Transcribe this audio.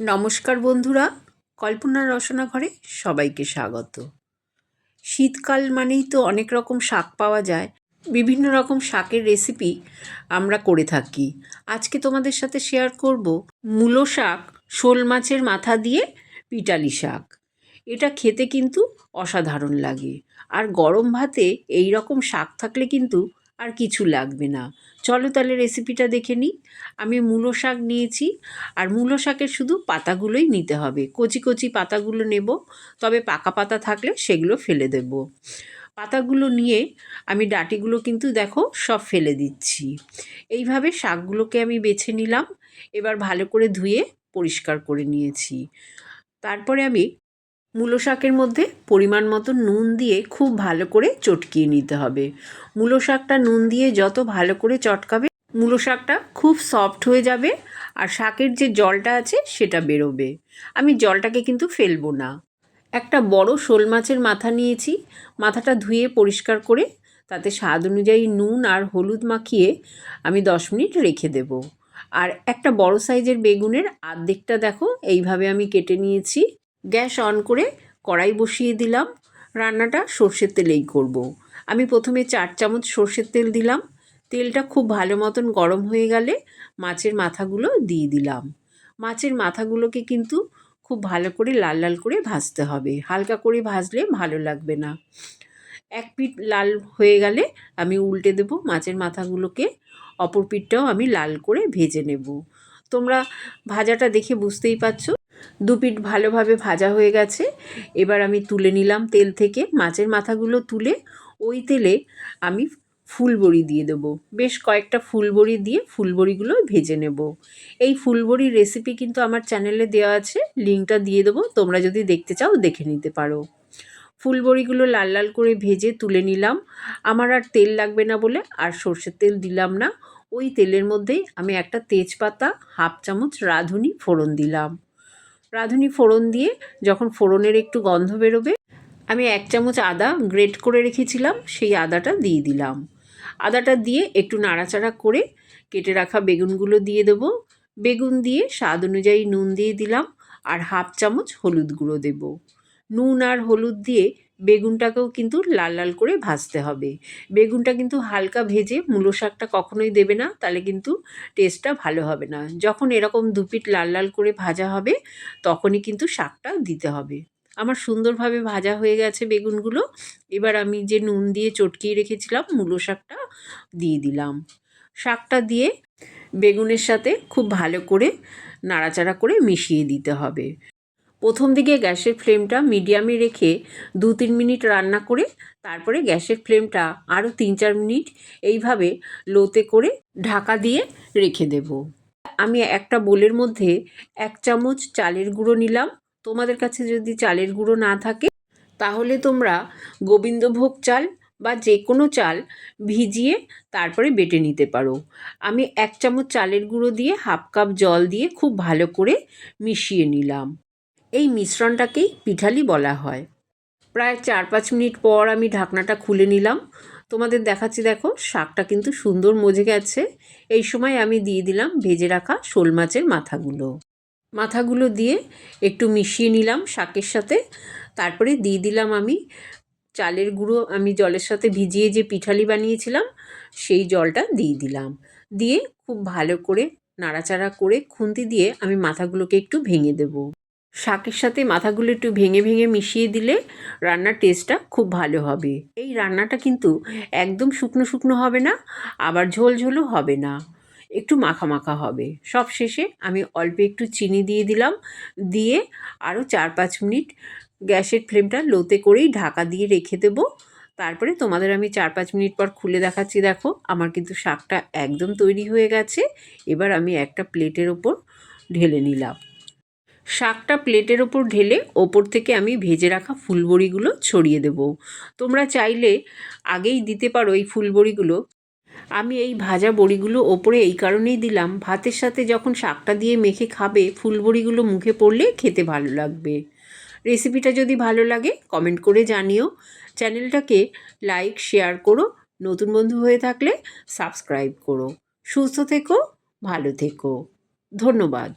নমস্কার বন্ধুরা, কল্পনা রসনা ঘরে সবাইকে স্বাগত। শীতকাল মানেই তো অনেক রকম শাক পাওয়া যায়। বিভিন্ন রকম শাকের রেসিপি আমরা করে থাকি। আজকে তোমাদের সাথে শেয়ার করব মূলো শাক, শোল মাছের মাথা দিয়ে পিটালি শাক। এটা খেতে কিন্তু অসাধারণ লাগে, আর গরম ভাতে এই রকম শাক থাকলে কিন্তু আর কিছু লাগবে না। চলো তাহলে রেসিপিটা দেখে নিই। আমি মূলো শাক নিয়েছি, আর মূলো শাকের শুধু পাতাগুলোই নিতে হবে। কচি কচি পাতাগুলো নেব, তবে পাকা পাতা থাকলে সেগুলো ফেলে দেব। পাতাগুলো নিয়ে আমি ডাঁটিগুলো কিন্তু দেখো সব ফেলে দিচ্ছি। এইভাবে শাকগুলোকে আমি বেছে নিলাম। এবার ভালো করে ধুয়ে পরিষ্কার করে নিয়েছি। তারপরে আমি মূলো শাকের মধ্যে পরিমাণ মতো নুন দিয়ে খুব ভালো করে চটকিয়ে নিতে হবে। মূলো শাকটা নুন দিয়ে যত ভালো করে চটকাবে, মূলো শাকটা খুব সফট হয়ে যাবে, আর শাকের যে জলটা আছে সেটা বেরোবে। আমি জলটাকে কিন্তু ফেলবো না। একটা বড় শোল মাছের মাথা নিয়েছি। মাথাটা ধুয়ে পরিষ্কার করে তাতে স্বাদ অনুযায়ী নুন আর হলুদ মাখিয়ে আমি 10 মিনিট রেখে দেব। আর একটা বড় সাইজের বেগুনের অর্ধেকটা দেখো এইভাবে আমি কেটে নিয়েছি। গ্যাস অন করে কড়াই বসিয়ে দিলাম। রান্নাটা সর্ষের তেলেই করব। আমি প্রথমে 4 চামচ সর্ষের তেল দিলাম। তেলটা খুব ভালো মতন গরম হয়ে গেলে মাছের মাথাগুলো দিয়ে দিলাম। মাছের মাথাগুলোকে কিন্তু খুব ভালো করে লাল লাল করে ভাজতে হবে। হালকা করে ভাজলে ভালো লাগবে না। এক পিঠ লাল হয়ে গেলে আমি উল্টে দেব মাছের মাথাগুলোকে। অপর পিঠটাও আমি লাল করে ভেজে নেব। তোমরা ভাজাটা দেখে বুঝতেই পারছো, দু পিঠ ভালোভাবে ভাজা হয়ে গেছে। এবার আমি তুলে নিলাম তেল থেকে। মাছের মাথাগুলো তুলে ওই তেলে আমি ফুলবড়ি দিয়ে দেবো। বেশ কয়েকটা ফুলবড়ি দিয়ে ফুলবড়িগুলো ভেজে নেব। এই ফুলবড়ির রেসিপি কিন্তু আমার চ্যানেলে দেওয়া আছে, লিঙ্কটা দিয়ে দেবো। তোমরা যদি দেখতে চাও দেখে নিতে পারো। ফুলবড়িগুলো লাল লাল করে ভেজে তুলে নিলাম। আমার আর তেল লাগবে না বলে আর সর্ষের তেল দিলাম না। ওই তেলের মধ্যেই আমি একটা তেজপাতা, হাফ চামচ রাঁধুনি ফোড়ন দিলাম। রাঁধুনি ফোড়ন দিয়ে যখন ফোড়নের একটু গন্ধ বেরোবে, আমি 1 চামচ আদা গ্রেট করে রেখেছিলাম, সেই আদাটা দিয়ে দিলাম। আদাটা দিয়ে একটু নাড়াচাড়া করে কেটে রাখা বেগুনগুলো দিয়ে দেবো। বেগুন দিয়ে স্বাদ অনুযায়ী নুন দিয়ে দিলাম, আর হাফ চামচ হলুদ গুঁড়ো দেব। নুন আর হলুদ দিয়ে বেগুনটাকেও কিন্তু লাল লাল করে ভাজতে হবে। বেগুনটা কিন্তু হালকা ভেজে মূলো শাকটা কখনোই দেবে না, তাহলে কিন্তু টেস্টটা ভালো হবে না। যখন এরকম দু পিঠ লাল লাল করে ভাজা হবে, তখনই কিন্তু শাকটা দিতে হবে। আমার সুন্দরভাবে ভাজা হয়ে গেছে বেগুনগুলো। এবার আমি যে নুন দিয়ে চটকিয়ে রেখেছিলাম মূলো শাকটা দিয়ে দিলাম। শাকটা দিয়ে বেগুনের সাথে খুব ভালো করে নাড়াচাড়া করে মিশিয়ে দিতে হবে। প্রথম দিকে গ্যাসের ফ্লেমটা মিডিয়ামে রেখে 2-3 মিনিট রান্না করে তারপরে গ্যাসের ফ্লেমটা আরও 3-4 মিনিট এইভাবে লোতে করে ঢাকা দিয়ে রেখে দেব। আমি একটা বোলের মধ্যে 1 চামচ চালের গুঁড়ো নিলাম। তোমাদের কাছে যদি চালের গুঁড়ো না থাকে, তাহলে তোমরা গোবিন্দভোগ চাল বা যে কোনো চাল ভিজিয়ে তারপরে বেটে নিতে পারো। আমি 1 চামচ চালের গুঁড়ো দিয়ে হাফ কাপ জল দিয়ে খুব ভালো করে মিশিয়ে নিলাম। এই মিশ্রণটাকেই পিঠালি বলা হয়। প্রায় 4-5 মিনিট পর আমি ঢাকনাটা খুলে নিলাম। তোমাদের দেখাচ্ছি, দেখো শাকটা কিন্তু সুন্দর মজে গেছে। এই সময় আমি দিয়ে দিলাম ভেজে রাখা শোল মাছের মাথাগুলো দিয়ে একটু মিশিয়ে নিলাম শাকের সাথে। তারপরে দিয়ে দিলাম আমি চালের গুঁড়ো। আমি জলের সাথে ভিজিয়ে যে পিঠালি বানিয়েছিলাম সেই জলটা দিয়ে দিলাম। দিয়ে খুব ভালো করে নাড়াচাড়া করে খুন্তি দিয়ে আমি মাথাগুলোকে একটু ভেঙে দেব। শাকের সাথে মাথাগুলো একটু ভেঙে ভেঙে মিশিয়ে দিলে রান্নার টেস্টটা খুব ভালো হবে। এই রান্নাটা কিন্তু একদম শুকনো শুকনো হবে না, আবার ঝোল ঝোলও হবে না, একটু মাখা মাখা হবে। সব শেষে আমি অল্প একটু চিনি দিয়ে দিলাম। দিয়ে আরও 4-5 মিনিট গ্যাসের ফ্লেমটা লোতে করেই ঢাকা দিয়ে রেখে দেবো। তারপরে তোমাদের আমি 4-5 মিনিট পর খুলে দেখাচ্ছি। দেখো আমার কিন্তু শাকটা একদম তৈরি হয়ে গেছে। এবার আমি একটা প্লেটের ওপর ঢেলে নিলাম। শাকটা প্লেটের ওপর ঢেলে ওপর থেকে আমি ভেজে রাখা ফুলবড়িগুলো ছড়িয়ে দেব। তোমরা চাইলে আগেই দিতে পারো এই ফুলবড়িগুলো। আমি এই ভাজা বড়িগুলো ওপরে এই কারণেই দিলাম, ভাতের সাথে যখন শাকটা দিয়ে মেখে খাবে ফুলবড়িগুলো মুখে পড়লে খেতে ভালো লাগবে। রেসিপিটা যদি ভালো লাগে কমেন্ট করে জানিও। চ্যানেলটাকে লাইক শেয়ার করো। নতুন বন্ধু হয়ে থাকলে সাবস্ক্রাইব করো। সুস্থ থেকো, ভালো থেকো। ধন্যবাদ।